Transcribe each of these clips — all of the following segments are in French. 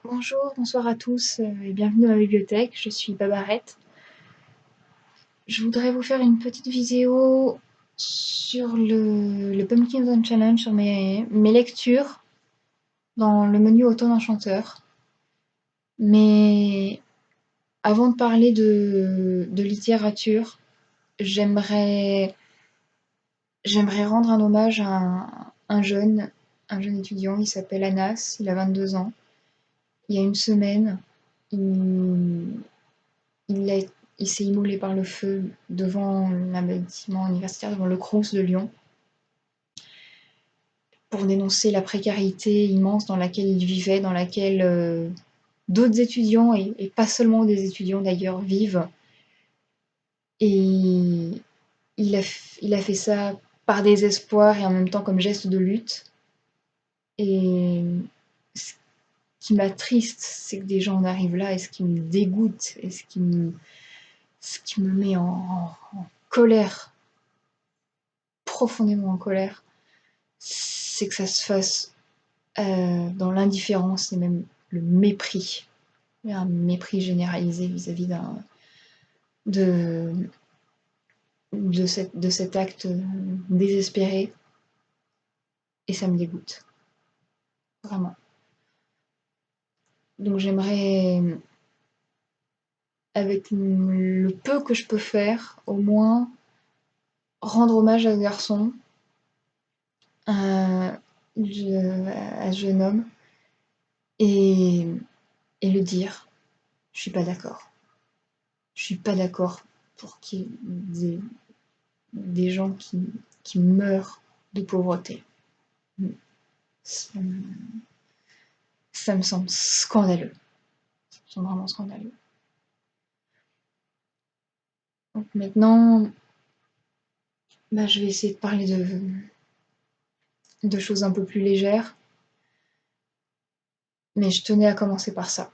Bonjour, bonsoir à tous et bienvenue dans la bibliothèque. Je suis Babarette. Je voudrais vous faire une petite vidéo sur le Pumpkin Zone Challenge, sur mes lectures dans le menu Automne Enchanteur. Mais avant de parler de littérature, j'aimerais rendre un hommage à un jeune étudiant. Il s'appelle Anas, il a 22 ans. Il y a une semaine, il, il a il s'est immolé par le feu devant un bâtiment universitaire, devant le Crous de Lyon, pour dénoncer la précarité immense dans laquelle il vivait, dans laquelle d'autres étudiants, et pas seulement des étudiants d'ailleurs, vivent. Et il a fait ça par désespoir et en même temps comme geste de lutte. Et ce qui m'attriste, c'est que des gens en arrivent là, et ce qui me dégoûte, et ce qui me met en colère, profondément en colère, c'est que ça se fasse dans l'indifférence et même le mépris. Un mépris généralisé vis-à-vis de, de cet acte désespéré. Et ça me dégoûte. Vraiment. Donc j'aimerais, avec le peu que je peux faire, au moins rendre hommage à ce garçon, à ce jeune homme, et, et le dire. Je suis pas d'accord. Je suis pas d'accord pour qu'il y ait des gens qui meurent de pauvreté. Ça me, ça me semble scandaleux. Ça me semble vraiment scandaleux. Donc maintenant, je vais essayer de parler de choses un peu plus légères. Mais je tenais à commencer par ça.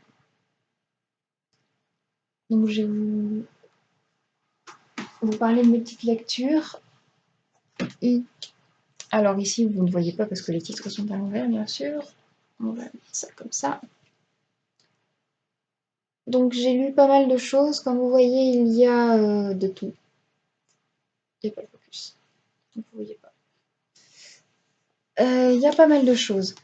Donc je vais vous parler de mes petites lectures. Et alors ici, vous ne voyez pas parce que les titres sont à l'envers, bien sûr. On va mettre ça comme ça. Donc j'ai lu pas mal de choses. Comme vous voyez, il y a de tout. Il n'y a pas le focus. Donc vous voyez pas. Il y a pas mal de choses.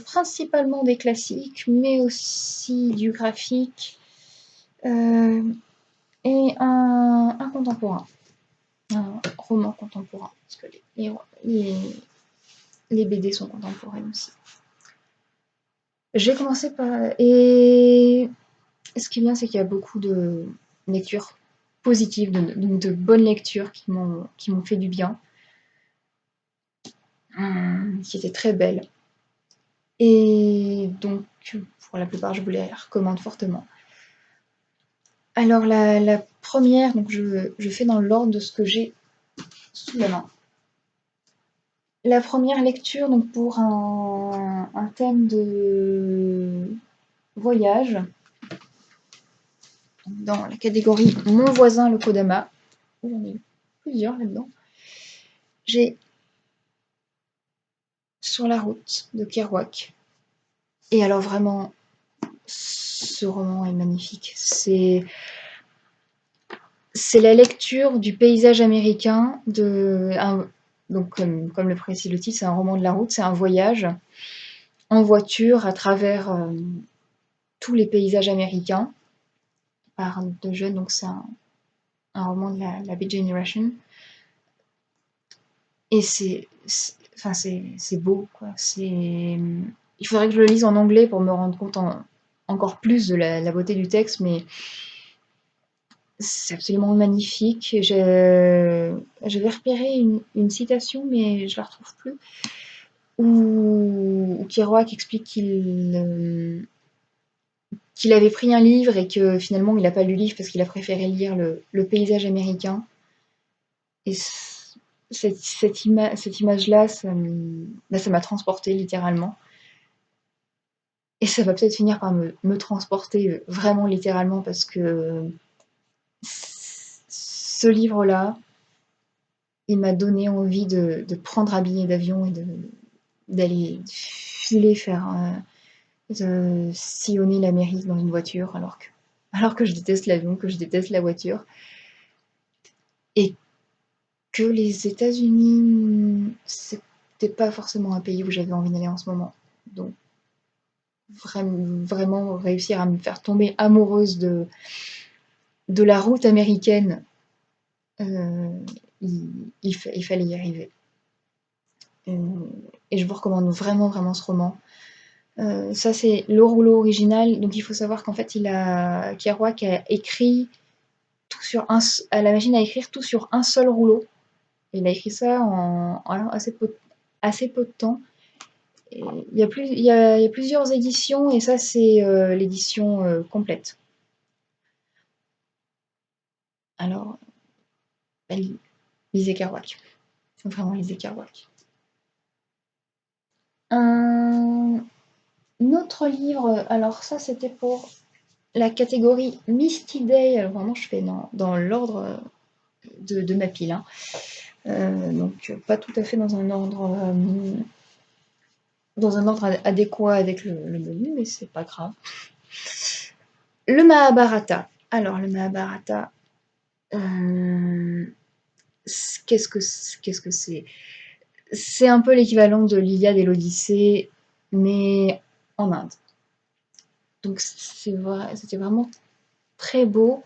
Principalement des classiques, mais aussi du graphique et un contemporain. Un roman contemporain. Parce que les BD sont contemporaines aussi. Je vais commencer par... Et ce qui est bien, c'est qu'il y a beaucoup de lectures positives, de bonnes lectures qui m'ont fait du bien, qui étaient très belles. Et donc, pour la plupart, je vous les recommande fortement. Alors, la première, donc je fais dans l'ordre de ce que j'ai sous la main. La première lecture, donc pour un thème de voyage, dans la catégorie Mon voisin le Kodama. J'en ai plusieurs là-dedans. J'ai Sur la route de Kerouac. Et alors vraiment, ce roman est magnifique. C'est la lecture du paysage américain, donc comme le précise le titre, c'est un roman de la route, c'est un voyage en voiture à travers tous les paysages américains par deux jeunes, donc c'est un roman de la Beat Generation. Et c'est beau, quoi. Il faudrait que je le lise en anglais pour me rendre compte encore plus de la beauté du texte, mais c'est absolument magnifique. J'avais repéré une citation, mais je la retrouve plus, où Kerouac explique qu'il avait pris un livre et que finalement il n'a pas lu le livre parce qu'il a préféré lire le paysage américain. Et cette image-là, ça m'a transportée littéralement. Et ça va peut-être finir par me transporter vraiment littéralement parce que ce livre-là, il m'a donné envie de prendre un billet d'avion et d'aller filer faire sillonner l'Amérique dans une voiture alors que je déteste l'avion, que je déteste la voiture. Et que les États-Unis, c'était pas forcément un pays où j'avais envie d'aller en ce moment. Donc vraiment réussir à me faire tomber amoureuse de la route américaine, il fallait y arriver. Et je vous recommande vraiment, vraiment ce roman. Ça, c'est le rouleau original. Donc, il faut savoir qu'en fait, Kerouac a écrit tout sur à la machine à écrire tout sur un seul rouleau. Il a écrit ça en assez peu de temps. Et il y a plusieurs éditions, et ça, c'est l'édition complète. Alors, bah, lisez Kerouac. Vraiment, lisez Kerouac. Un autre livre, alors ça, c'était pour la catégorie Misty Day. Alors, vraiment, je fais dans l'ordre de ma pile. Hein. Donc, pas tout à fait dans un ordre adéquat avec le menu, mais c'est pas grave. Le Mahabharata. Alors, le Mahabharata, qu'est-ce que c'est? C'est un peu l'équivalent de l'Iliade et l'Odyssée, mais en Inde. Donc, c'était vraiment très beau.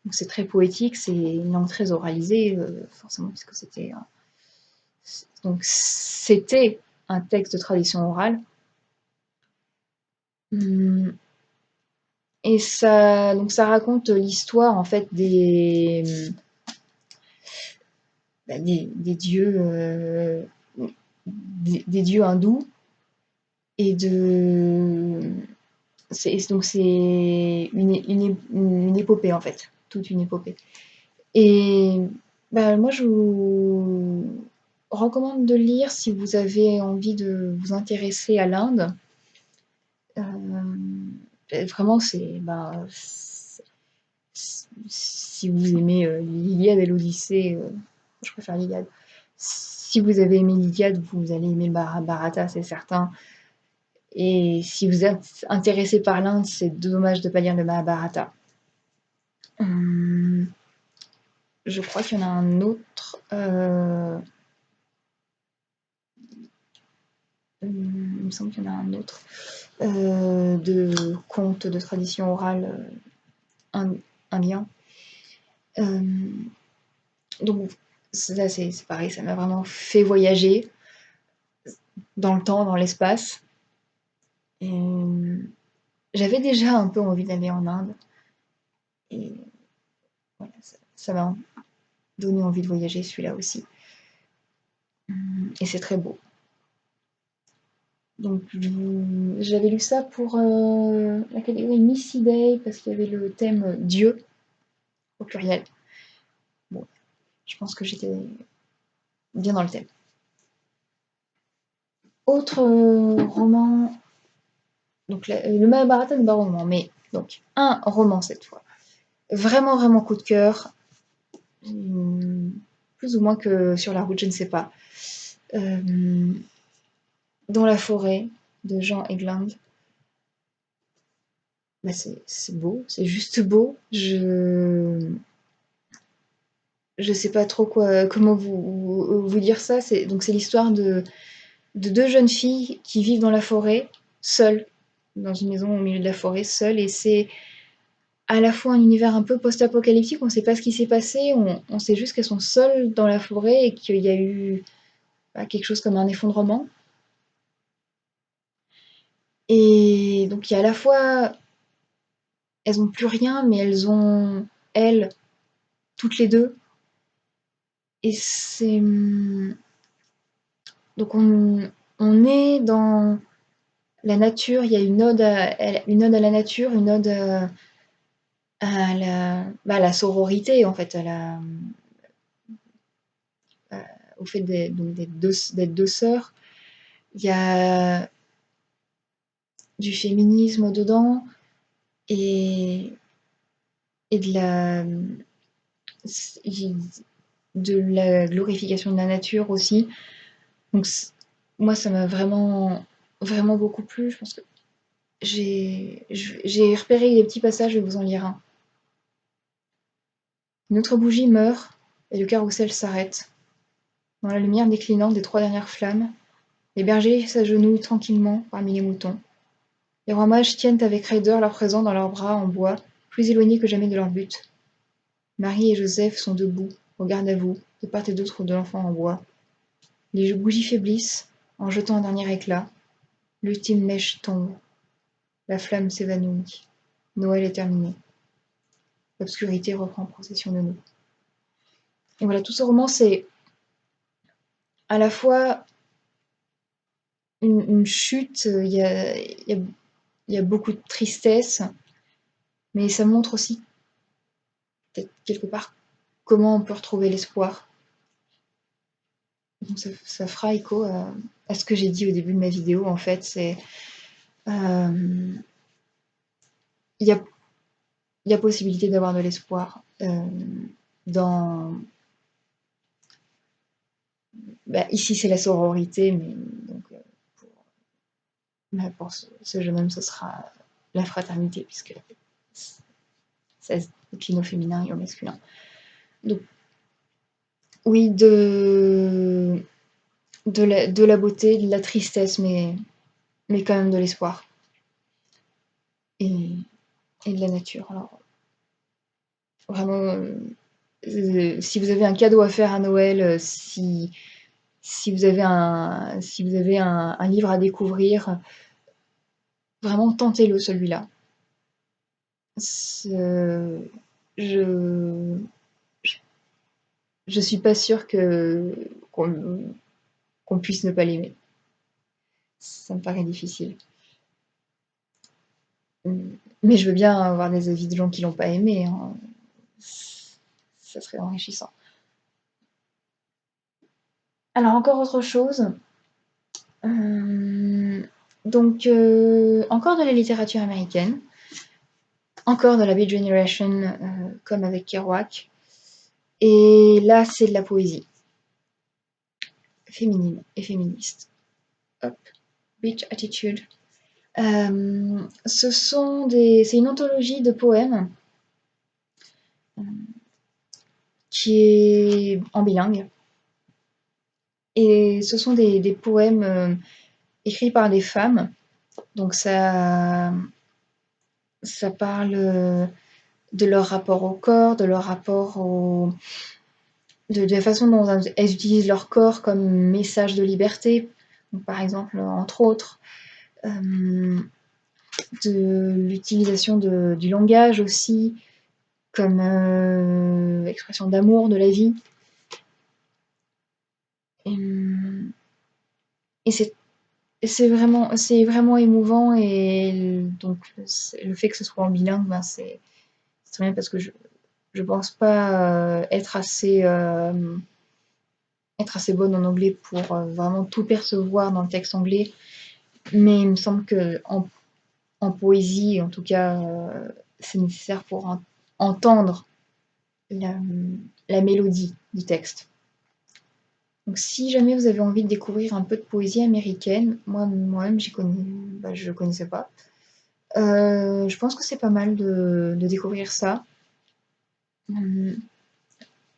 Donc, c'est très poétique, c'est une langue très oralisée, forcément, puisque c'était un texte de tradition orale. Et donc ça raconte l'histoire en fait des dieux des dieux hindous et donc c'est une épopée en fait, toute une épopée. Et moi je vous recommande de lire si vous avez envie de vous intéresser à l'Inde. Vraiment si vous aimez l'Iliade et l'Odyssée, je préfère l'Iliade. Si vous avez aimé l'Iliade, vous allez aimer le Mahabharata, c'est certain. Et si vous êtes intéressé par l'Inde, c'est dommage de ne pas lire le Mahabharata. Je crois qu'il y en a un autre. Il me semble qu'il y en a un autre de contes de tradition orale indien. Donc ça, c'est pareil, ça m'a vraiment fait voyager dans le temps, dans l'espace. Et j'avais déjà un peu envie d'aller en Inde. Et voilà, ça m'a donné envie de voyager, celui-là aussi. Et c'est très beau. Donc j'avais lu ça pour la catégorie Missy Day, parce qu'il y avait le thème Dieu, au pluriel. Bon, je pense que j'étais bien dans le thème. Autre roman, donc le Mahabharata n'est pas un roman, mais donc un roman cette fois. Vraiment, vraiment coup de cœur. Plus ou moins que sur la route, je ne sais pas. Dans la forêt de Jean Egland. C'est beau, c'est juste beau. Je sais pas trop comment vous dire ça. Donc c'est l'histoire de deux jeunes filles qui vivent dans la forêt, seules, dans une maison au milieu de la forêt, seules, et c'est à la fois un univers un peu post-apocalyptique, on ne sait pas ce qui s'est passé, on sait juste qu'elles sont seules dans la forêt et qu'il y a eu quelque chose comme un effondrement. Et donc il y a à la fois, elles n'ont plus rien, mais elles, toutes les deux. Et c'est... Donc on est dans la nature, il y a une ode à la nature, une ode à la sororité, en fait, au fait d'être deux sœurs. Il y a du féminisme dedans et de la glorification de la nature aussi. Donc moi, ça m'a vraiment, vraiment beaucoup plu. Je pense que j'ai repéré des petits passages, je vais vous en lire un. Une autre bougie meurt et le carrousel s'arrête. Dans la lumière déclinante des 3 dernières flammes, les bergers s'agenouillent tranquillement parmi les moutons. Les rois mages tiennent avec raideur leur présent dans leurs bras en bois, plus éloignés que jamais de leur but. Marie et Joseph sont debout, au garde à vous, de part et d'autre de l'enfant en bois. Les bougies faiblissent, en jetant un dernier éclat. L'ultime mèche tombe. La flamme s'évanouit. Noël est terminé. L'obscurité reprend possession de nous. Et voilà, tout ce roman, c'est à la fois une chute, il y a beaucoup de tristesse, mais ça montre aussi, peut-être quelque part, comment on peut retrouver l'espoir. Donc ça fera écho à ce que j'ai dit au début de ma vidéo, en fait, c'est il y a possibilité d'avoir de l'espoir dans... ici, c'est la sororité, mais donc, pour ce jeune homme, ce sera la fraternité, puisque ça se décline au féminin et au masculin. Donc, oui, de la beauté, de la tristesse, mais quand même de l'espoir. Et de la nature. Alors, vraiment, si vous avez un cadeau à faire à Noël, si vous avez un livre à découvrir, vraiment tentez-le, celui-là. Je suis pas sûre qu'on puisse ne pas l'aimer. Ça me paraît difficile. Mais je veux bien avoir des avis de gens qui l'ont pas aimé, hein. Ça serait enrichissant. Alors, encore autre chose. Donc, encore de la littérature américaine, encore de la Beat Generation, comme avec Kerouac, et là, c'est de la poésie féminine et féministe. Hop, Beach Attitude. C'est une anthologie de poèmes qui est en bilingue, et ce sont des poèmes écrits par des femmes. Donc ça parle de leur rapport au corps, de leur rapport de la façon dont elles utilisent leur corps comme message de liberté. Donc, par exemple, entre autres, de l'utilisation du langage aussi comme expression d'amour de la vie. Et c'est vraiment émouvant, et donc le fait que ce soit en bilingue, c'est très bien, parce que je pense pas être assez bonne en anglais pour vraiment tout percevoir dans le texte anglais, mais il me semble que en poésie, en tout cas, c'est nécessaire pour entendre la mélodie du texte. Donc, si jamais vous avez envie de découvrir un peu de poésie américaine, moi-même, je connaissais pas. Je pense que c'est pas mal de découvrir ça.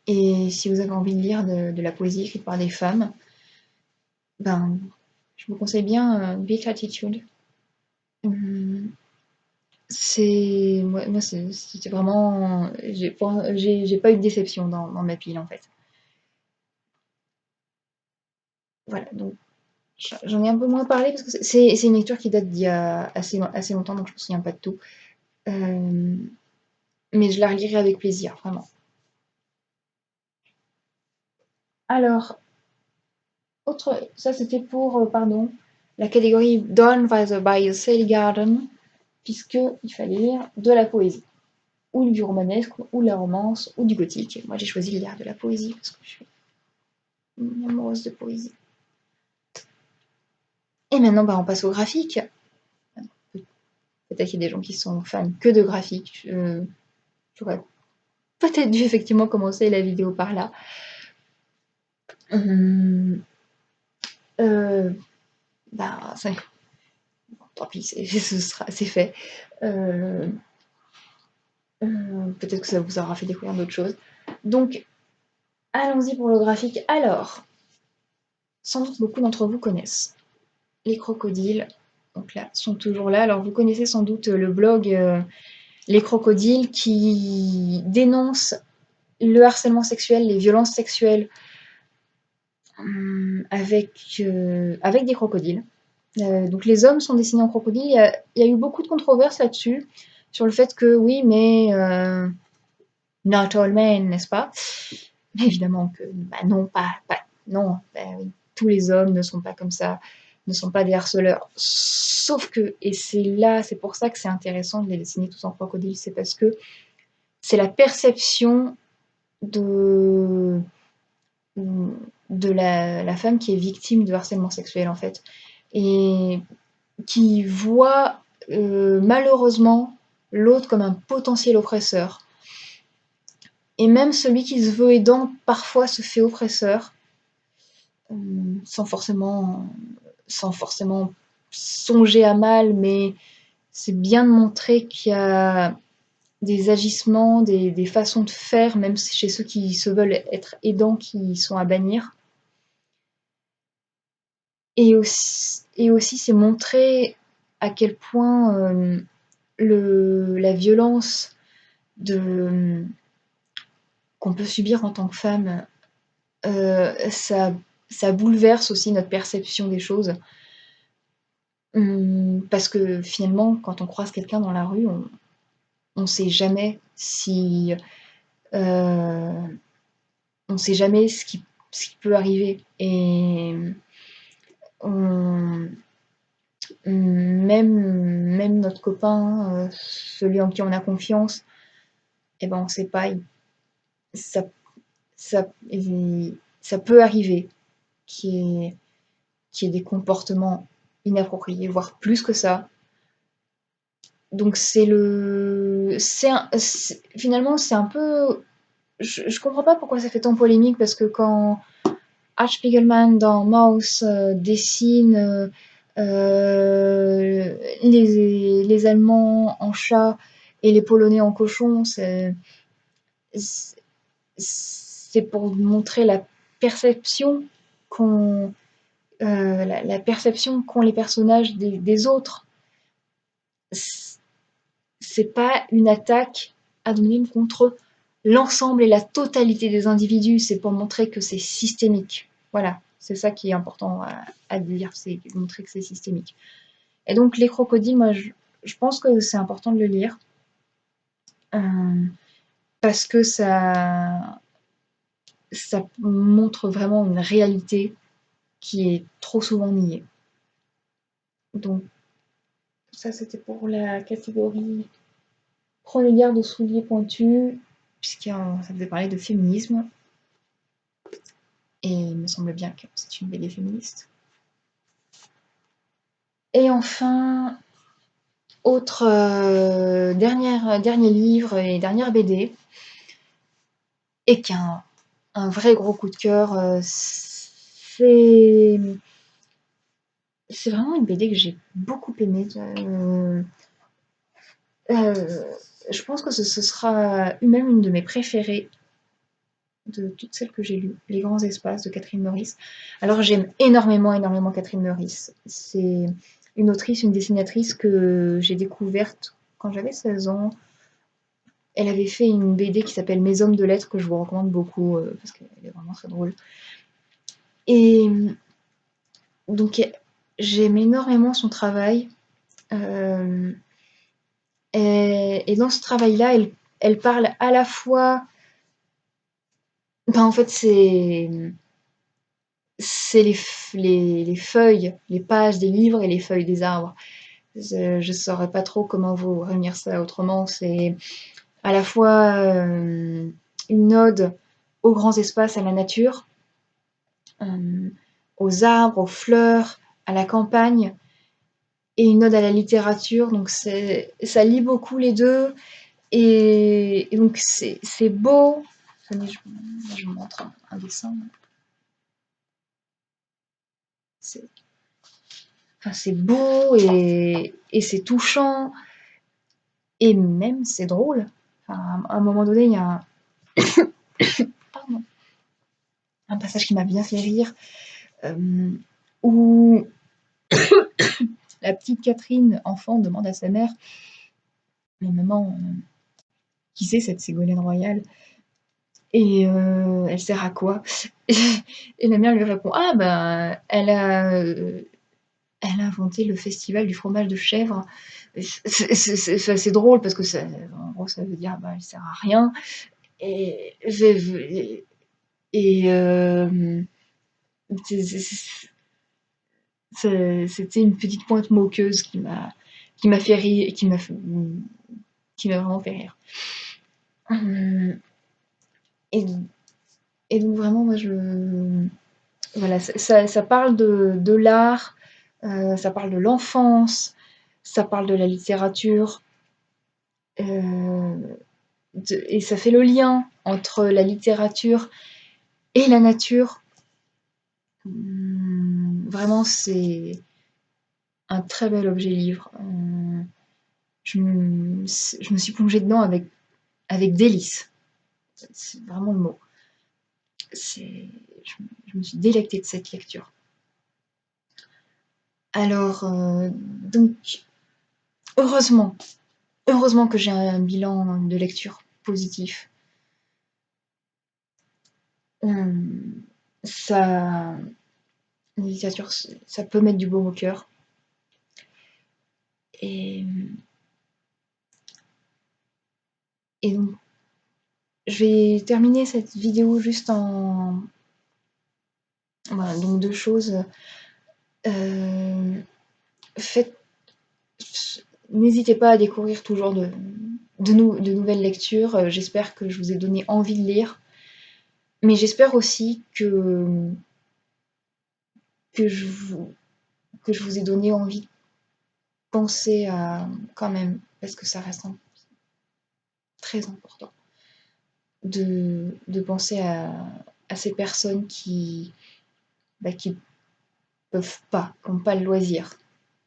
Et si vous avez envie de lire de la poésie écrite par des femmes, je vous conseille bien Beach Attitude. C'était vraiment... J'ai pas eu de déception dans ma pile, en fait. Voilà, donc j'en ai un peu moins parlé, parce que c'est une lecture qui date d'il y a assez longtemps, donc je me souviens pas de tout. Mais je la relirai avec plaisir, vraiment. Alors, ça c'était pour, la catégorie Done by the Sale Garden, puisqu'il fallait lire de la poésie, ou du romanesque, ou de la romance, ou du gothique. Moi j'ai choisi de lire de la poésie, parce que je suis une amoureuse de poésie. Et maintenant, on passe au graphique. Peut-être qu'il y a des gens qui sont fans que de graphique. J'aurais peut-être dû effectivement commencer la vidéo par là. Euh, tant pis, c'est fait. Peut-être que ça vous aura fait découvrir d'autres choses. Donc, allons-y pour le graphique. Alors, sans doute beaucoup d'entre vous connaissent les crocodiles. Donc là, sont toujours là. Alors, vous connaissez sans doute le blog Les Crocodiles qui dénonce le harcèlement sexuel, les violences sexuelles avec des crocodiles. Donc les hommes sont dessinés en crocodile. Il y a eu beaucoup de controverses là-dessus, sur le fait que oui, mais not all men, n'est-ce pas? Mais évidemment que non, non, oui, tous les hommes ne sont pas comme ça, ne sont pas des harceleurs. Sauf que, et c'est pour ça que c'est intéressant de les dessiner tous en crocodile, c'est parce que c'est la perception de, la femme qui est victime de harcèlement sexuel en fait. Et qui voit malheureusement l'autre comme un potentiel oppresseur. Et même celui qui se veut aidant, parfois se fait oppresseur, euh, sans forcément, sans forcément songer à mal, mais c'est bien de montrer qu'il y a des agissements, des façons de faire, même chez ceux qui se veulent être aidants, qui sont à bannir. Et aussi c'est montrer à quel point la violence qu'on peut subir en tant que femme, ça bouleverse aussi notre perception des choses. Parce que finalement, quand on croise quelqu'un dans la rue, on sait jamais si on sait jamais ce qui peut arriver. Et on, même notre copain, celui en qui on a confiance, eh ben on sait pas, ça, ça, ça peut arriver qu'il y ait des comportements inappropriés, voire plus que ça. Donc finalement c'est un peu, je comprends pas pourquoi ça fait tant polémique, parce que quand Art Spiegelman dans Maus dessine les Allemands en chat et les Polonais en cochon, c'est pour montrer la perception qu'ont la perception qu'ont les personnages des autres. C'est pas une attaque anonyme contre l'ensemble et la totalité des individus, c'est pour montrer que c'est systémique. Voilà, c'est ça qui est important à dire, c'est montrer que c'est systémique. Et donc les crocodiles, moi je pense que c'est important de le lire, parce que ça montre vraiment une réalité qui est trop souvent niée. Donc ça c'était pour la catégorie Prenez garde aux souliers pointus, puisqu'on ça faisait parler de féminisme. Et il me semble bien que c'est une BD féministe. Et enfin, autre dernier livre et dernière BD, et qu'un vrai gros coup de cœur, c'est vraiment une BD que j'ai beaucoup aimée. Je pense que ce sera même une de mes préférées de toutes celles que j'ai lues, Les Grands Espaces de Catherine Meurice. Alors j'aime énormément, énormément Catherine Meurice. C'est une autrice, une dessinatrice que j'ai découverte quand j'avais 16 ans. Elle avait fait une BD qui s'appelle Mes Hommes de Lettres, que je vous recommande beaucoup, parce qu'elle est vraiment très drôle. Et donc j'aime énormément son travail. Et dans ce travail-là, elle parle à la fois... En fait, c'est les feuilles, les pages des livres et les feuilles des arbres. Je ne saurais pas trop comment vous réunir ça autrement. C'est à la fois une ode aux grands espaces, à la nature, aux arbres, aux fleurs, à la campagne, et une ode à la littérature. Donc ça lie beaucoup les deux. Et donc c'est beau. Attendez, je vous montre un dessin. Enfin, c'est beau et c'est touchant et même c'est drôle. Enfin, à un moment donné, il y a pardon, un passage qui m'a bien fait rire, où la petite Catherine, enfant, demande à sa mère: «Mais maman, qui c'est cette Ségolène Royal? Et elle sert à quoi?» Et la mère lui répond: «Ah ben, elle a inventé le festival du fromage de chèvre». C'est assez drôle parce que ça, en gros, ça veut dire, bah, elle sert à rien et et c'était une petite pointe moqueuse qui m'a fait rire, qui m'a vraiment fait rire. Et, et donc vraiment, moi, voilà, ça parle de l'art, ça parle de l'enfance, ça parle de la littérature, et ça fait le lien entre la littérature et la nature. Vraiment, c'est un très bel objet livre. Je me suis plongée dedans avec délice. C'est vraiment le mot. Je me suis délectée de cette lecture. Alors, donc, heureusement, heureusement que j'ai un bilan de lecture positif. Ça, la littérature, ça peut mettre du baume au cœur. Et, et donc, je vais terminer cette vidéo juste en... Voilà, donc deux choses. Faites... N'hésitez pas à découvrir toujours de nouvelles lectures. J'espère que je vous ai donné envie de lire. Mais j'espère aussi que, je vous, que je vous ai donné envie de penser à... Quand même, parce que ça reste très important, de penser à ces personnes qui peuvent pas, qui n'ont pas le loisir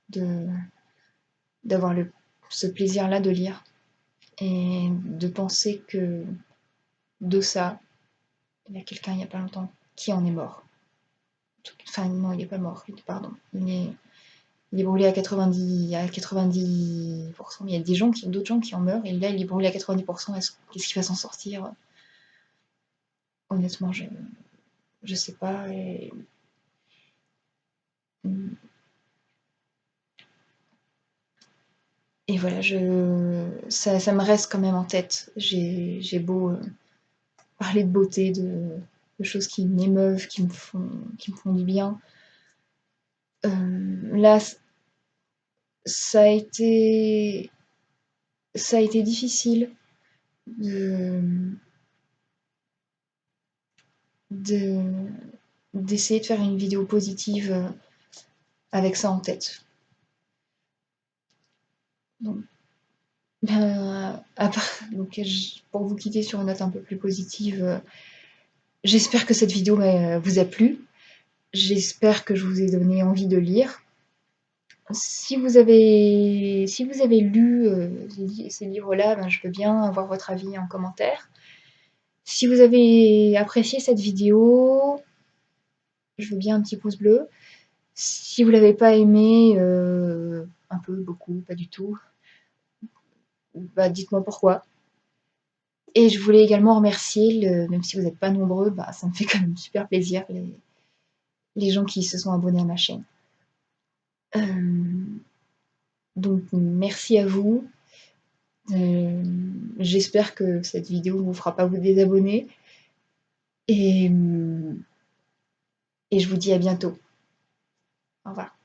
de, d'avoir ce plaisir-là de lire et de penser que de ça, il y a quelqu'un il n'y a pas longtemps qui en est mort. Enfin, non, il n'est pas mort, pardon. Il est brûlé à 90%. Il y a d'autres gens qui en meurent, et là, il est brûlé à 90%. Qu'est-ce qui va s'en sortir? Honnêtement, je sais pas. Et voilà, ça me reste quand même en tête. J'ai beau parler de beauté, de choses qui m'émeuvent, qui me font du bien. Là, ça a été, ça a été difficile de, de- d'essayer de faire une vidéo positive avec ça en tête. Donc, donc pour vous quitter sur une note un peu plus positive, j'espère que cette vidéo vous a plu. J'espère que je vous ai donné envie de lire. Si vous avez lu ces livres-là, ben, je veux bien avoir votre avis en commentaire. Si vous avez apprécié cette vidéo, je veux bien un petit pouce bleu. Si vous l'avez pas aimé, un peu, beaucoup, pas du tout, bah, dites-moi pourquoi. Et je voulais également remercier, même si vous n'êtes pas nombreux, bah, ça me fait quand même super plaisir, les gens qui se sont abonnés à ma chaîne. Donc merci à vous. J'espère que cette vidéo ne vous fera pas vous désabonner. Et je vous dis à bientôt. Au revoir.